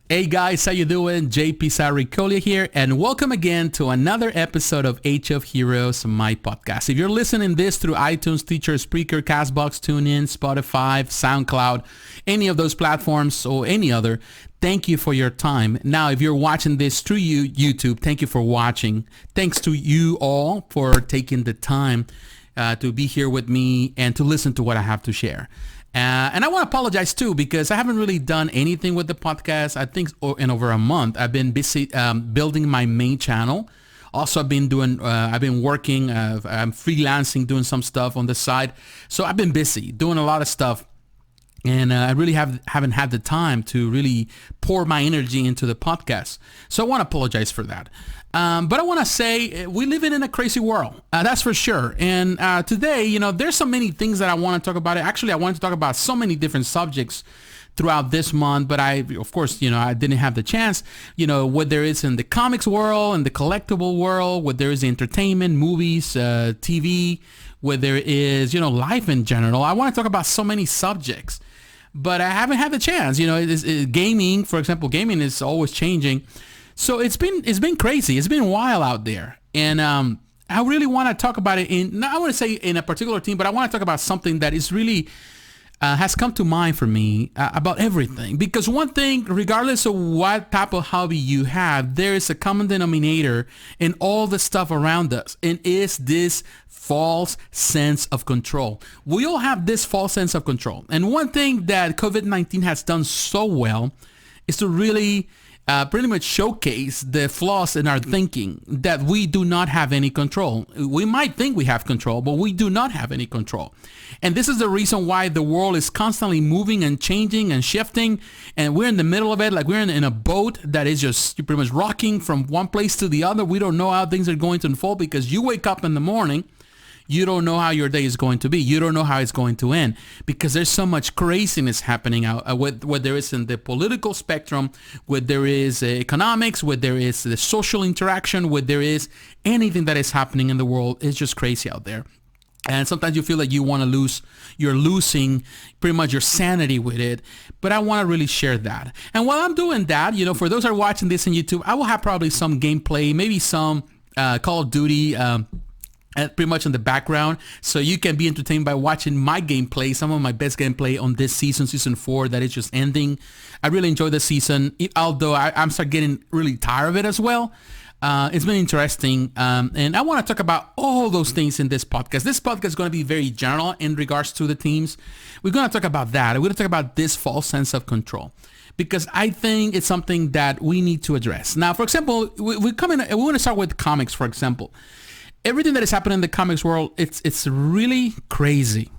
Hey guys, how you doing? JP Sarricolea here, and welcome again to another episode of Age of Heroes, my podcast. If you're listening this through iTunes, Stitcher, Spreaker, CastBox, TuneIn, Spotify, SoundCloud, any of those platforms or any other, thank you for your time. Now, if you're watching this through YouTube, thank you for watching. Thanks to you all for taking the time to be here with me and to listen to what I have to share. And I want to apologize too, because I haven't really done anything with the podcast. I think in over a month. I've been busy building my main channel. Also, I've been working, I'm freelancing, doing some stuff on the side. So I've been busy doing a lot of stuff. And I really haven't had the time to really pour my energy into the podcast. So I want to apologize for that. But I want to say we live in a crazy world. That's for sure. And today, there's so many things that I want to talk about. Actually, I wanted to talk about so many different subjects throughout this month, but I didn't have the chance, whether it's in the comics world, in the collectible world, whether there is entertainment, movies, TV, whether there is, life in general. I want to talk about so many subjects, but I haven't had the chance. Gaming, for example, gaming is always changing. So it's been crazy. It's been wild out there. And I really want to talk about it I want to say in a particular team, but I want to talk about something that is really has come to mind for me about everything. Because one thing, regardless of what type of hobby you have, there is a common denominator in all the stuff around us. And it's this false sense of control. We all have this false sense of control. And one thing that COVID-19 has done so well is to really pretty much showcase the flaws in our thinking, that we do not have any control. We might think we have control, but we do not have any control. And this is the reason why the world is constantly moving and changing and shifting. And we're in the middle of it, like we're in a boat that is just pretty much rocking from one place to the other. We don't know how things are going to unfold, because you wake up in the morning, you don't know how your day is going to be. You don't know how it's going to end, because there's so much craziness happening out, whether there is in the political spectrum, whether there is economics, whether there is the social interaction, whether there is anything that is happening in the world. It's just crazy out there. And sometimes you feel like you're losing pretty much your sanity with it. But I want to really share that. And while I'm doing that, for those who are watching this on YouTube, I will have probably some gameplay, maybe some Call of Duty pretty much in the background, so you can be entertained by watching my gameplay, some of my best gameplay on this season 4 that is just ending. I really enjoyed the season, although I'm start getting really tired of it as well. It's been interesting, and I want to talk about all those things in this podcast. This podcast is going to be very general in regards to the teams. We're going to talk about that. We're going to talk about this false sense of control, because I think it's something that we need to address. Now, for example, we want to start with comics, for example. Everything that is happening in the comics world, it's really crazy.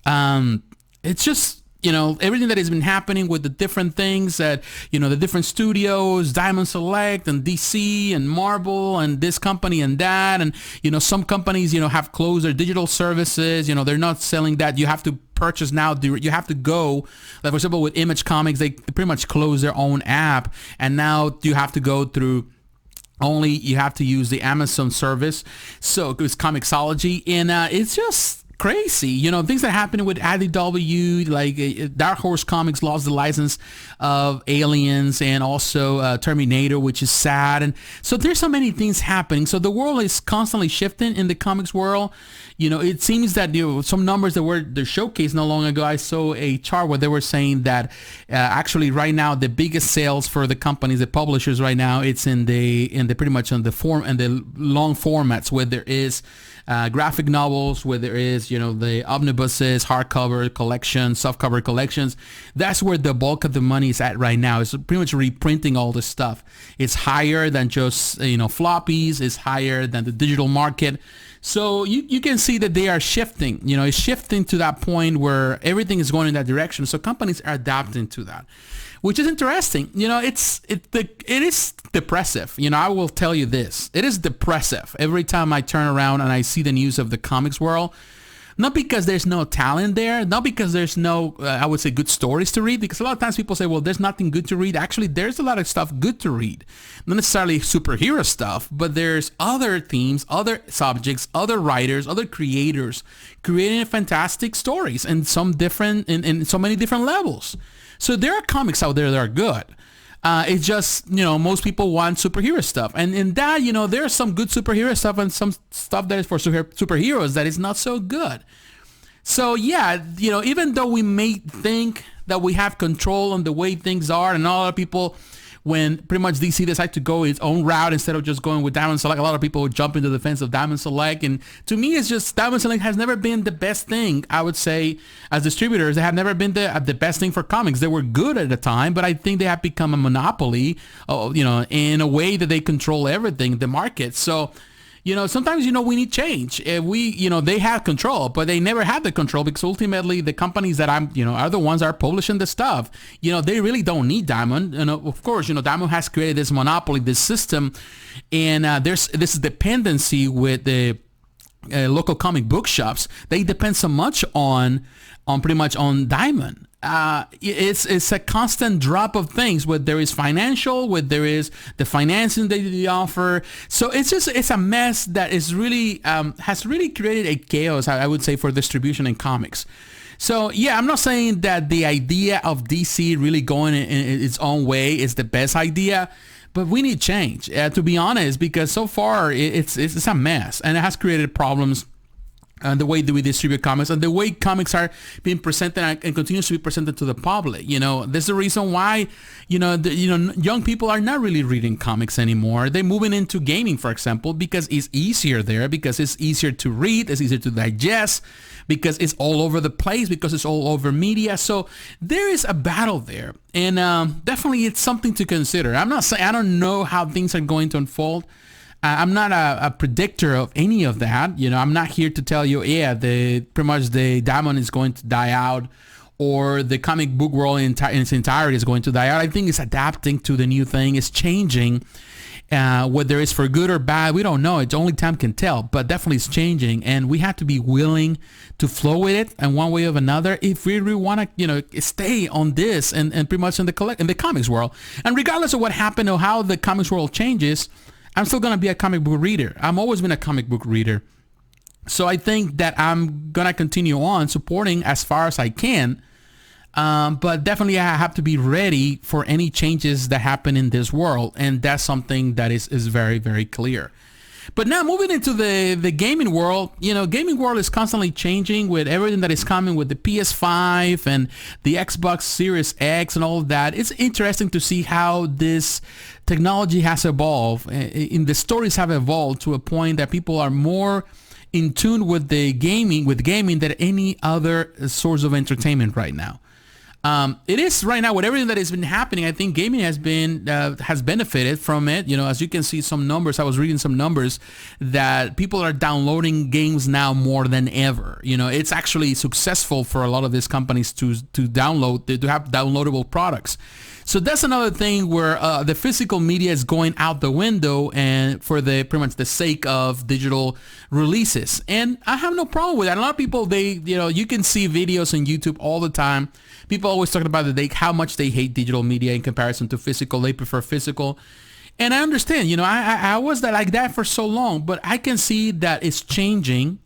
It's just, everything that has been happening with the different things that, the different studios, Diamond Select and DC and Marvel and this company and that. And, some companies, have closed their digital services. They're not selling that. You have to purchase now. You have to go, like for example, with Image Comics, they pretty much closed their own app. And now you have to go through you have to use the Amazon service. So it's Comixology, and it's just crazy. Things that happened with IDW, like Dark Horse Comics lost the license of Aliens and also Terminator, which is sad. And so there's so many things happening. So the world is constantly shifting in the comics world. It seems that some numbers that were showcased not long ago, I saw a chart where they were saying that actually right now the biggest sales for the companies, the publishers right now, it's in the pretty much on the form and the long formats, where there is graphic novels, where there is the omnibuses, hardcover collections, softcover collections. That's where the bulk of the money is at right now. It's pretty much reprinting all this stuff. It's higher than just floppies. It's higher than the digital market. So you can see that they are shifting. It's shifting to that point where everything is going in that direction. So companies are adapting to that, which is interesting. It is depressive. I will tell you this. It is depressive every time I turn around and I see the news of the comics world. Not because there's no talent there, not because there's no, I would say, good stories to read, because a lot of times people say, well, there's nothing good to read. Actually, there's a lot of stuff good to read. Not necessarily superhero stuff, but there's other themes, other subjects, other writers, other creators creating fantastic stories and some different, in so many different levels. So there are comics out there that are good. It's just, most people want superhero stuff. And in that, there's some good superhero stuff and some stuff that is for superheroes that is not so good. So yeah, even though we may think that we have control on the way things are, and a lot of people, when pretty much DC decide to go its own route instead of just going with Diamond Select, a lot of people would jump into the fence of Diamond Select. And to me, it's just Diamond Select has never been the best thing. I would say as distributors, they have never been the best thing for comics. They were good at the time, but I think they have become a monopoly, in a way that they control everything, the market. So, sometimes, we need change. They have control, but they never had the control because ultimately the companies that are the ones that are publishing the stuff. They really don't need Diamond. Of course, Diamond has created this monopoly, this system, and there's this dependency with the local comic book shops. They depend so much on pretty much on Diamond. It's a constant drop of things, where there is financial, where there is the financing that they offer. So it's a mess that is really has really created a chaos, I would say, for distribution in comics. So yeah, I'm not saying that the idea of DC really going in its own way is the best idea, but we need change, to be honest, because so far it's a mess, and it has created problems. And the way that we distribute comics and the way comics are being presented and continues to be presented to the public. There's the reason why, young people are not really reading comics anymore. They're moving into gaming, for example, because it's easier there, because it's easier to read, it's easier to digest, because it's all over the place, because it's all over media. So there is a battle there. And definitely it's something to consider. I'm not saying, I don't know how things are going to unfold. I'm not a predictor of any of that. I'm not here to tell you, pretty much the Diamond is going to die out, or the comic book world in its entirety is going to die out. I think it's adapting to the new thing. It's changing. Whether it's for good or bad, we don't know. It's only time can tell. But definitely it's changing, and we have to be willing to flow with it in one way or another if we really want to, stay on this and pretty much in the comics world. And regardless of what happened or how the comics world changes, I'm still going to be a comic book reader. I've always been a comic book reader. So I think that I'm going to continue on supporting as far as I can. But definitely I have to be ready for any changes that happen in this world. And that's something that is very, very clear. But now moving into the gaming world, gaming world is constantly changing with everything that is coming with the PS5 and the Xbox Series X and all of that. It's interesting to see how this technology has evolved, and the stories have evolved to a point that people are more in tune with gaming than any other source of entertainment right now. It is right now with everything that has been happening. I think gaming has benefited from it. As you can see some numbers, I was reading some numbers that people are downloading games now more than ever. It's actually successful for a lot of these companies to have downloadable products. So that's another thing where the physical media is going out the window, and for pretty much the sake of digital releases. And I have no problem with that. A lot of people, you can see videos on YouTube all the time. People always talking about how much they hate digital media in comparison to physical. They prefer physical. And I understand, I was like that for so long, but I can see that it's changing.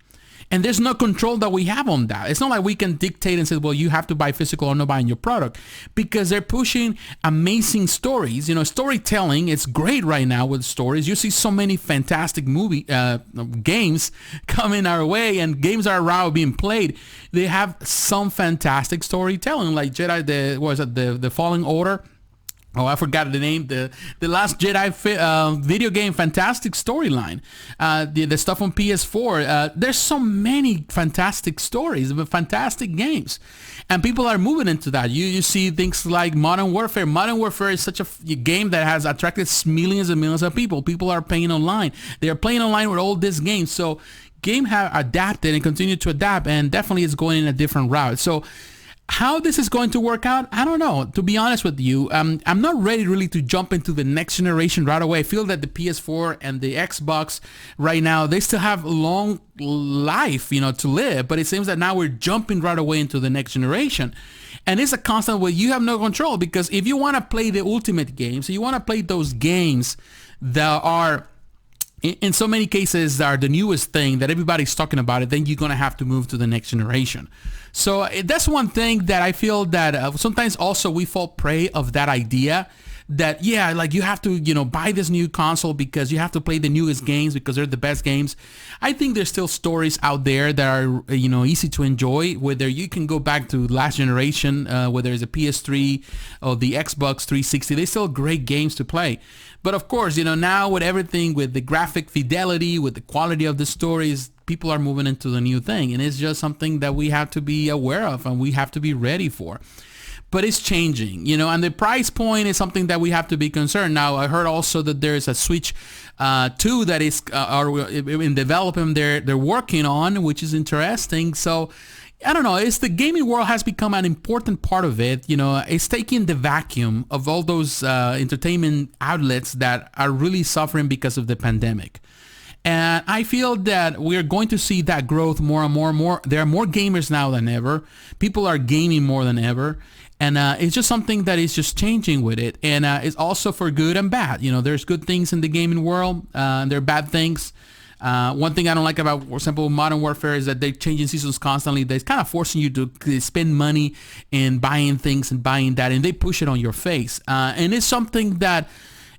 And there's no control that we have on that. It's not like we can dictate and say, well, you have to buy physical or not buying your product, because they're pushing amazing stories. Storytelling, it's great right now with stories. You see so many fantastic games coming our way, and games are around being played. They have some fantastic storytelling, like the Fallen Order. Oh, I forgot the name. The Last Jedi video game, fantastic storyline. The stuff on PS4. There's so many fantastic stories, fantastic games, and people are moving into that. You see things like Modern Warfare. Modern Warfare is such a game that has attracted millions and millions of people. People are playing online. They are playing online with all these games. So game have adapted and continue to adapt, and definitely it's going in a different route. So how this is going to work out, I don't know. To be honest with you, I'm not ready really to jump into the next generation right away. I feel that the PS4 and the Xbox right now, they still have a long life, to live. But it seems that now we're jumping right away into the next generation. And it's a constant where you have no control, because if you want to play the ultimate games, you want to play those games that are, in so many cases, are the newest thing that everybody's talking about it, then you're going to have to move to the next generation. So that's one thing that I feel that sometimes also we fall prey of that idea that, yeah, like you have to, buy this new console because you have to play the newest games because they're the best games. I think there's still stories out there that are, easy to enjoy, whether you can go back to last generation, whether it's a PS3 or the Xbox 360, they're still great games to play. But of course, now with everything, with the graphic fidelity, with the quality of the stories, people are moving into the new thing. And it's just something that we have to be aware of and we have to be ready for. But it's changing, and the price point is something that we have to be concerned. Now, I heard also that there's a Switch 2 that is in development they're working on, which is interesting. So, I don't know, it's the gaming world has become an important part of it. It's taking the vacuum of all those entertainment outlets that are really suffering because of the pandemic. And I feel that we're going to see that growth more and more and more. There are more gamers now than ever. People are gaming more than ever. And it's just something that is just changing with it. And it's also for good and bad. There's good things in the gaming world. And there are bad things. One thing I don't like about, for example, Modern Warfare is that they're changing seasons constantly. They're kind of forcing you to spend money in buying things and buying that. And they push it on your face. And it's something that...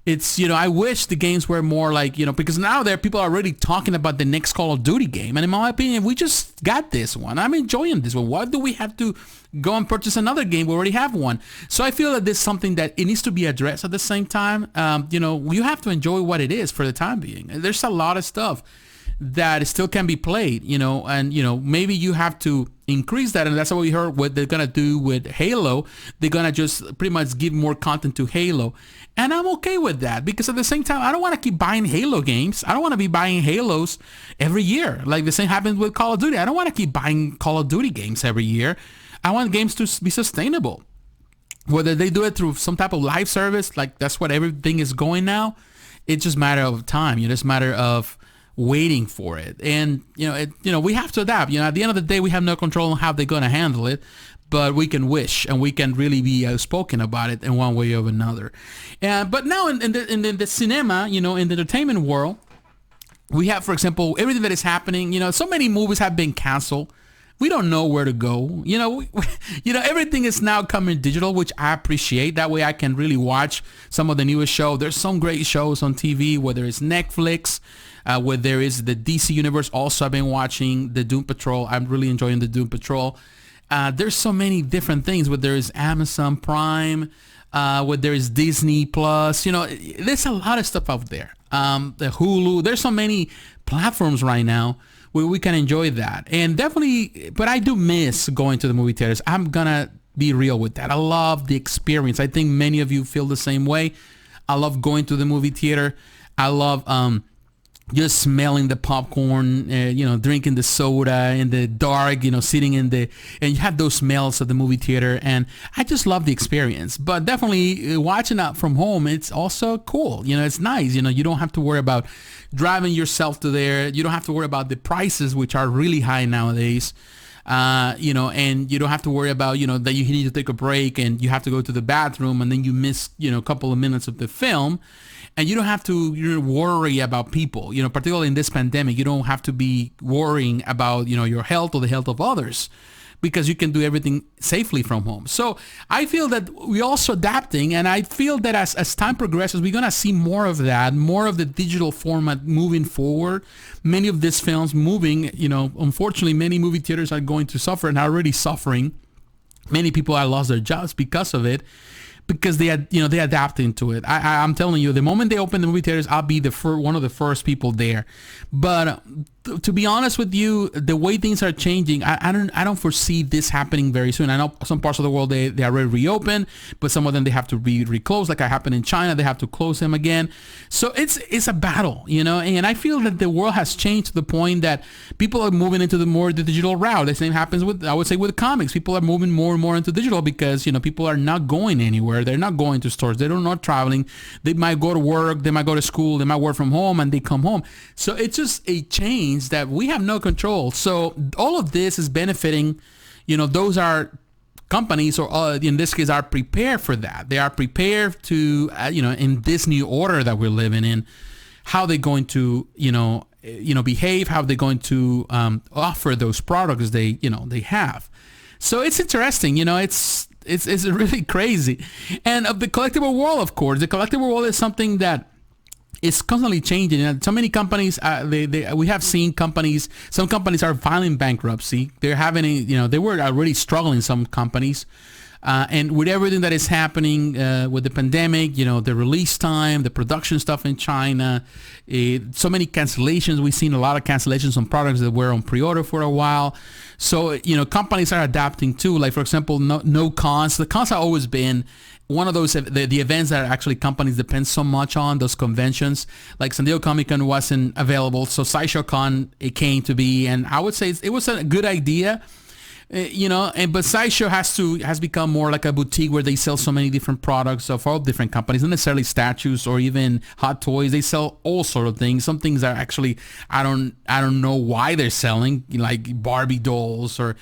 It's, I wish the games were more like, because now people are already talking about the next Call of Duty game. And in my opinion, we just got this one. I'm enjoying this one. Why do we have to go and purchase another game? We already have one. So I feel that this is something that it needs to be addressed at the same time. You have to enjoy what it is for the time being. There's a lot of stuff that still can be played, and, maybe you have to increase that. And that's what we heard what they're going to do with Halo. They're going to just pretty much give more content to Halo. And I'm okay with that because at the same time, I don't want to keep buying Halo games. I don't want to be buying Halos every year. Like the same happens with Call of Duty. I don't want to keep buying Call of Duty games every year. I want games to be sustainable. Whether they do it through some type of live service, like that's what everything is going now. It's just a matter of time. It's a matter of waiting for it. And, we have to adapt. At the end of the day, we have no control on how they're going to handle it. But we can wish and we can really be outspoken about it in one way or another. But now in the cinema, in the entertainment world, we have, for example, everything that is happening. So many movies have been canceled. We don't know where to go. Everything is now coming digital, which I appreciate. That way I can really watch some of the newest shows. There's some great shows on TV, whether it's Netflix, where there is the DC Universe. Also, I've been watching the Doom Patrol. I'm really enjoying the Doom Patrol. There's so many different things, whether there is Amazon Prime, whether there is Disney Plus, there's a lot of stuff out there. The Hulu, there's so many platforms right now where we can enjoy that. And definitely, but I do miss going to the movie theaters. I'm going to be real with that. I love the experience. I think many of you feel the same way. I love going to the movie theater. I love, just smelling the popcorn, drinking the soda in the dark, sitting and you have those smells of the movie theater. And I just love the experience. But definitely watching it from home, it's also cool. It's nice. You don't have to worry about driving yourself to there. You don't have to worry about the prices, which are really high nowadays. And you don't have to worry about, that you need to take a break and you have to go to the bathroom and then you miss, a couple of minutes of the film. And you don't have to worry about people, particularly in this pandemic. You don't have to be worrying about, your health or the health of others because you can do everything safely from home. So I feel that we're also adapting, and I feel that as time progresses, we're going to see more of that, more of the digital format moving forward. Many of these films moving, unfortunately, many movie theaters are going to suffer and are already suffering. Many people have lost their jobs because of it. Because they adapting to it. I'm telling you, the moment they open the movie theaters, I'll be one of the first people there. But to be honest with you, the way things are changing, I don't foresee this happening very soon. I know some parts of the world they already reopened, but some of them they have to be reclosed, like I happened in China. They have to close them again. So it's a battle, And I feel that the world has changed to the point that people are moving into the digital route. The same happens with comics. People are moving more and more into digital because people are not going anywhere. They're not going to stores. They're not traveling. They might go to work. They might go to school. They might work from home and they come home. So it's just a change that we have no control. So all of this is benefiting, those are companies or in this case are prepared for that. They are prepared to, in this new order that we're living in, how they're going to, behave, how they're going to offer those products they have. So it's interesting, It's really crazy. And of the collectible world, of course, the collectible world is something that it's constantly changing. And so many companies, we have seen companies, some companies are filing bankruptcy. They're having, they were already struggling, some companies. And with everything that is happening with the pandemic, the release time, the production stuff in China, so many cancellations. We've seen a lot of cancellations on products that were on pre-order for a while. So, companies are adapting too. Like, for example, no cons. The cons have always been one of those, the events that actually companies depend so much on, those conventions. Like San Diego Comic-Con wasn't available, so ScishoCon, it came to be. And I would say it was a good idea. But Sideshow has become more like a boutique where they sell so many different products of all different companies, not necessarily statues or even hot toys. They sell all sort of things. Some things are actually, I don't know why they're selling, like Barbie dolls or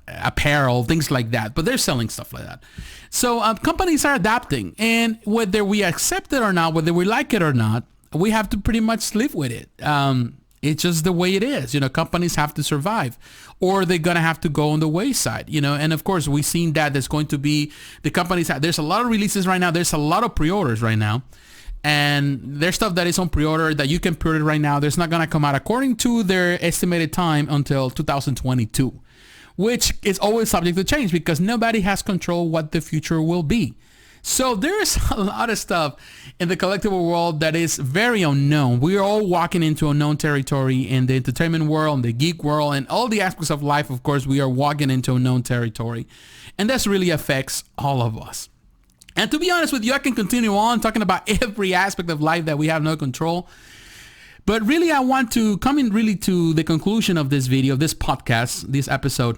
apparel, things like that. But they're selling stuff like that. So companies are adapting, and whether we accept it or not, whether we like it or not, we have to pretty much live with it. It's just the way it is. Companies have to survive, or they're going to have to go on the wayside, and of course we've seen that there's going to be the companies. There's a lot of releases right now. There's a lot of pre-orders right now, and there's stuff that is on pre-order that you can pre-order right now. There's not going to come out according to their estimated time until 2022, which is always subject to change because nobody has control what the future will be. So there's a lot of stuff in the collectible world that is very unknown. We're all walking into unknown territory in the entertainment world, in the geek world, and all the aspects of life. Of course, we are walking into unknown territory, and this really affects all of us. And to be honest with you, I can continue on talking about every aspect of life that we have no control. But really, I want to come in really to the conclusion of this video, this podcast, this episode.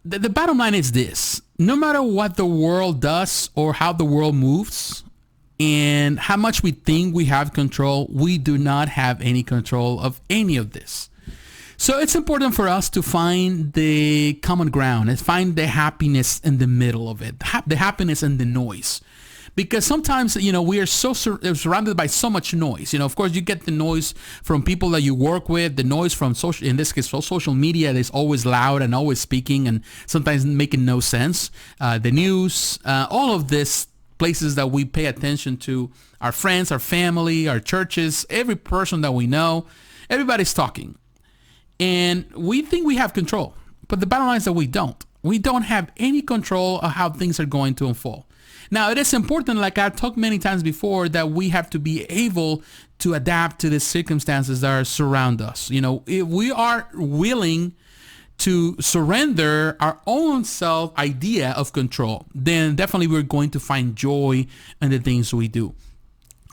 The bottom line is this: no matter what the world does or how the world moves and how much we think we have control, we do not have any control of any of this. So it's important for us to find the common ground and find the happiness in the middle of it, the happiness in the noise. Because sometimes, we are so surrounded by so much noise. Of course, you get the noise from people that you work with, the noise from in this case, social media that is always loud and always speaking and sometimes making no sense. The news, all of this places that we pay attention to, our friends, our family, our churches, every person that we know, everybody's talking. And we think we have control. But the bottom line is that we don't. We don't have any control of how things are going to unfold. Now, it is important, like I've talked many times before, that we have to be able to adapt to the circumstances that surround us. If we are willing to surrender our own self idea of control, then definitely we're going to find joy in the things we do.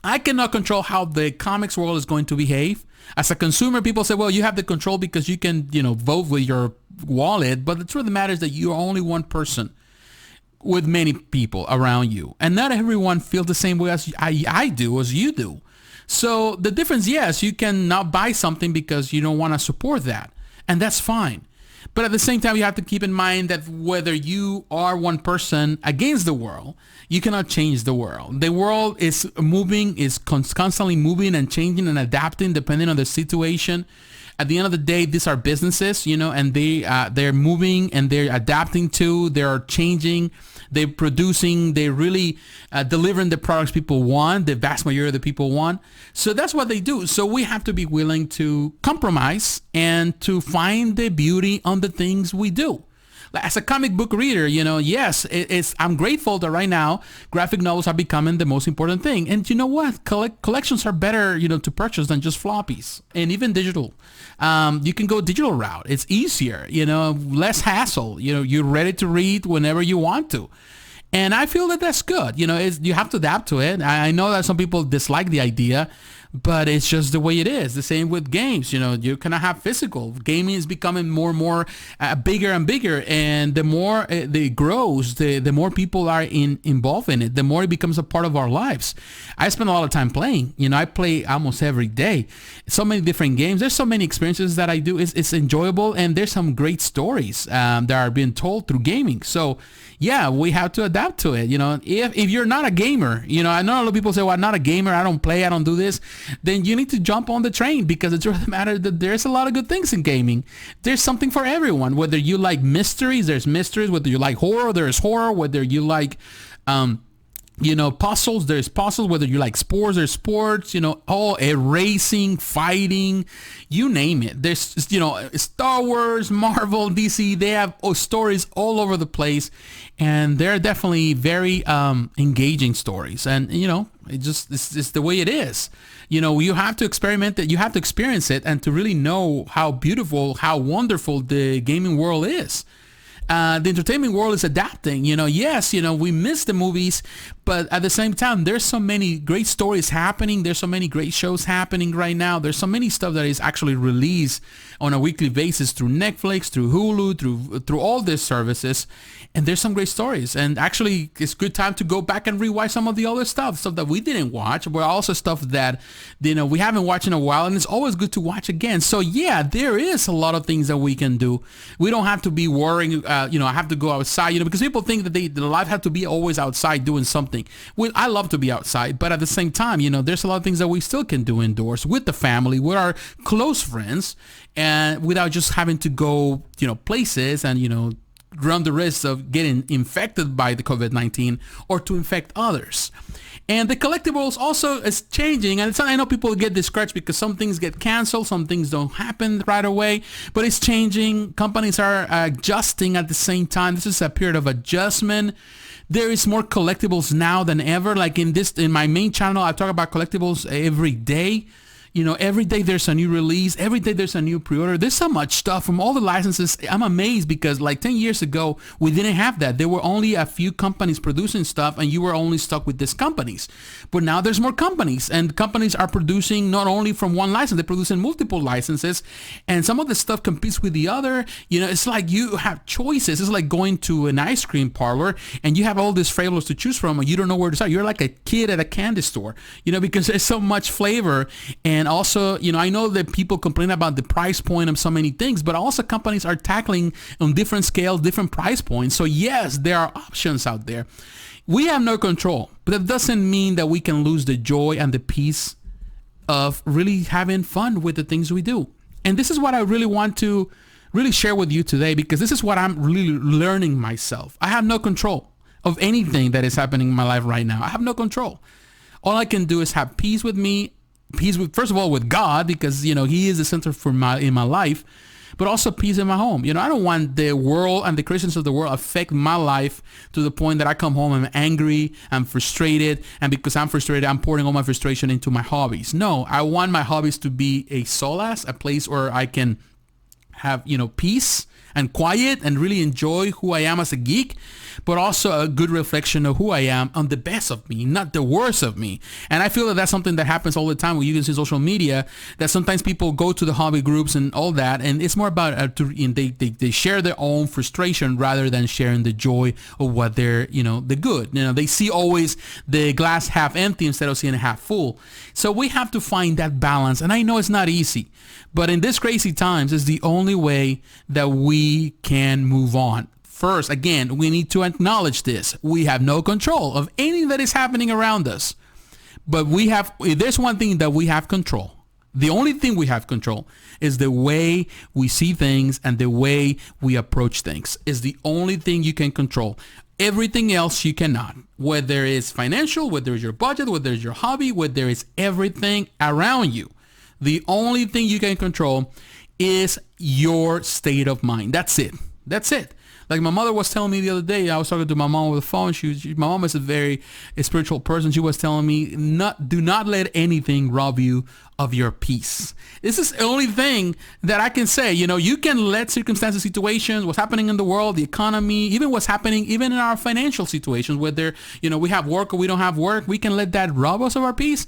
I cannot control how the comics world is going to behave. As a consumer, people say, well, you have the control because you can, vote with your wallet. But the truth of the matter is that you're only one person with many people around you. And not everyone feels the same way as I do, as you do. So the difference, yes, you can not buy something because you don't want to support that. And that's fine. But at the same time, you have to keep in mind that whether you are one person against the world, you cannot change the world. The world is moving, is constantly moving and changing and adapting depending on the situation. At the end of the day, these are businesses, and they're moving and they're adapting to, they're changing, they're producing, they're really delivering the products people want, the vast majority of the people want. So that's what they do. So we have to be willing to compromise and to find the beauty on the things we do. As a comic book reader, yes, I'm grateful that right now graphic novels are becoming the most important thing. And you know what? Collections are better, to purchase than just floppies and even digital. You can go digital route. It's easier, less hassle. You're ready to read whenever you want to. And I feel that that's good. You have to adapt to it. I know that some people dislike the idea, but it's just the way it is. The same with games. You cannot have physical. Gaming is becoming more and more bigger and bigger. And the more it grows, the more people are involved in it, the more it becomes a part of our lives. I spend a lot of time playing. I play almost every day. So many different games. There's so many experiences that I do. It's enjoyable. And there's some great stories that are being told through gaming. So yeah, we have to adapt to it. If you're not a gamer, I know a lot of people say, well, I'm not a gamer. I don't play. I don't do this. then you need to jump on the train, because it's really matter that there's a lot of good things in gaming. There's something for everyone. Whether you like mysteries, there's mysteries. Whether you like horror, there's horror. Whether you like puzzles, there's puzzles. Whether you like sports, there's sports, racing, fighting, you name it. There's, Star Wars, Marvel, DC, they have stories all over the place, and they're definitely very engaging stories. And, it's the way it is. You have to experiment it, you have to experience it, and to really know how beautiful, how wonderful the gaming world is. The entertainment world is adapting. Yes, we miss the movies, but at the same time, there's so many great stories happening. There's so many great shows happening right now. There's so many stuff that is actually released on a weekly basis through Netflix, through Hulu, through all these services. And there's some great stories. And actually, it's a good time to go back and rewatch some of the other stuff that we didn't watch, but also stuff that, we haven't watched in a while. And it's always good to watch again. So yeah, there is a lot of things that we can do. We don't have to be worrying, I have to go outside, because people think that their life have to be always outside doing something. Well, I love to be outside, but at the same time, there's a lot of things that we still can do indoors with the family, with our close friends, and without just having to go, places and, run the risk of getting infected by the COVID-19 or to infect others. And the collectibles also is changing. And I know people get discouraged because some things get canceled, some things don't happen right away, but it's changing. Companies are adjusting at the same time. This is a period of adjustment. There is more collectibles now than ever. Like in my main channel, I talk about collectibles every day. Every day there's a new release. Every day there's a new pre-order. There's so much stuff from all the licenses. I'm amazed because like 10 years ago, we didn't have that. There were only a few companies producing stuff and you were only stuck with these companies. But now there's more companies, and companies are producing not only from one license, they're producing multiple licenses, and some of the stuff competes with the other. It's like you have choices. It's like going to an ice cream parlor and you have all these flavors to choose from and you don't know where to start. You're like a kid at a candy store, because there's so much flavor. And also, I know that people complain about the price point of so many things, but also companies are tackling on different scales, different price points. So yes, there are options out there. We have no control, but that doesn't mean that we can lose the joy and the peace of really having fun with the things we do. And this is what I really want to really share with you today, because this is what I'm really learning myself. I have no control of anything that is happening in my life right now. I have no control. All I can do is have peace with me, peace with, first of all, with God, because, he is the center in my life, but also peace in my home. I don't want the world and the Christians of the world affect my life to the point that I come home and I'm angry, I'm frustrated, and because I'm frustrated, I'm pouring all my frustration into my hobbies. No, I want my hobbies to be a solace, a place where I can have, peace and quiet and really enjoy who I am as a geek, but also a good reflection of who I am on the best of me, not the worst of me. And I feel that that's something that happens all the time when you can see social media, that sometimes people go to the hobby groups and all that, and it's more about they share their own frustration rather than sharing the joy of what they're, the good. They see always the glass half empty instead of seeing it half full. So we have to find that balance, and I know it's not easy, but in these crazy times, it's the only way that we can move on. First, again, we need to acknowledge this. We have no control of anything that is happening around us. But there's one thing that we have control. The only thing we have control is the way we see things and the way we approach things. Is the only thing you can control. Everything else you cannot. Whether it's financial, whether it's your budget, whether it's your hobby, whether it's everything around you. The only thing you can control is your state of mind. That's it. That's it. Like my mother was telling me the other day, I was talking to my mom on the phone. My mom is a very spiritual person. She was telling me, do not let anything rob you of your peace. This is the only thing that I can say. You can let circumstances, situations, what's happening in the world, the economy, even what's happening, even in our financial situations, whether, we have work or we don't have work, we can let that rob us of our peace.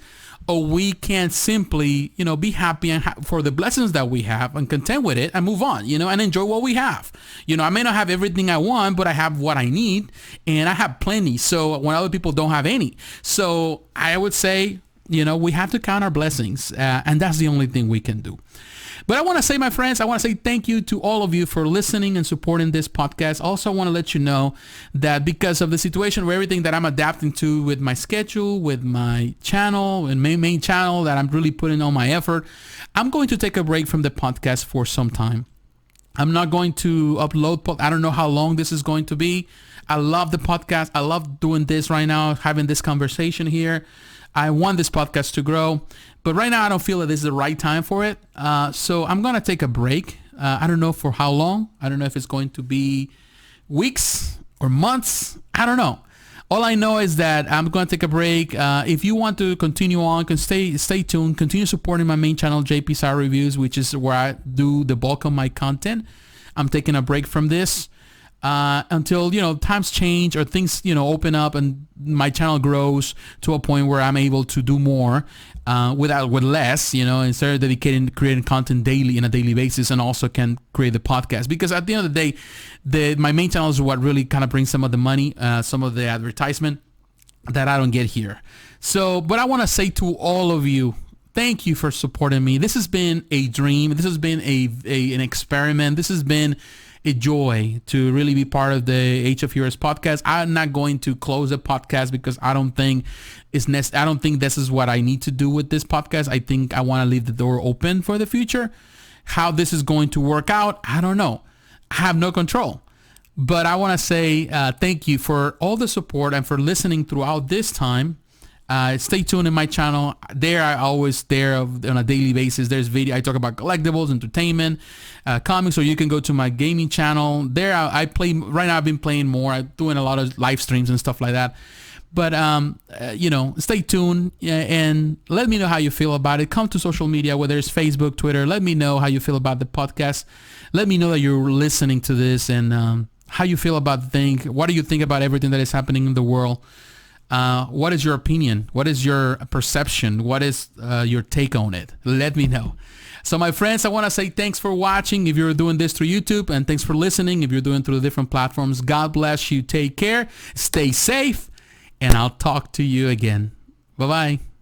Or we can simply, be happy and for the blessings that we have and content with it and move on, and enjoy what we have. I may not have everything I want, but I have what I need and I have plenty. So when other people don't have any. So I would say, we have to count our blessings and that's the only thing we can do. But I want to say, my friends, I want to say thank you to all of you for listening and supporting this podcast. Also, I want to let you know that because of the situation where everything that I'm adapting to with my schedule, with my channel and main channel that I'm really putting all my effort, I'm going to take a break from the podcast for some time. I'm not going to upload. I don't know how long this is going to be. I love the podcast. I love doing this right now, having this conversation here. I want this podcast to grow, but right now I don't feel that this is the right time for it. So I'm going to take a break. I don't know for how long. I don't know if it's going to be weeks or months. I don't know. All I know is that I'm going to take a break. If you want to continue on, stay tuned. Continue supporting my main channel, JP Sarrireviews, which is where I do the bulk of my content. I'm taking a break from this until, times change or things, open up and my channel grows to a point where I'm able to do more with less, instead of creating content daily on a daily basis, and also can create the podcast. Because at the end of the day, my main channel is what really kind of brings some of the money, some of the advertisement that I don't get here. So, but I want to say to all of you, thank you for supporting me. This has been a dream. This has been an experiment. This has been a joy to really be part of the Age of Heroes podcast. I'm not going to close the podcast because I don't think this is what I need to do with this podcast. I think I want to leave the door open for the future. How this is going to work out, I don't know. I have no control. But I want to say thank you for all the support and for listening throughout this time. Stay tuned in my channel. I always there on a daily basis. There's video. I talk about collectibles, entertainment, comics. Or you can go to my gaming channel. There I play. Right now I've been playing more. I'm doing a lot of live streams and stuff like that. But stay tuned and let me know how you feel about it. Come to social media, whether it's Facebook, Twitter. Let me know how you feel about the podcast. Let me know that you're listening to this and how you feel about the thing. What do you think about everything that is happening in the world? What is your opinion? What is your perception? What is your take on it? Let me know. So my friends, I want to say thanks for watching if you're doing this through YouTube, and thanks for listening if you're doing through the different platforms. God bless you. Take care. Stay safe, and I'll talk to you again. Bye-bye.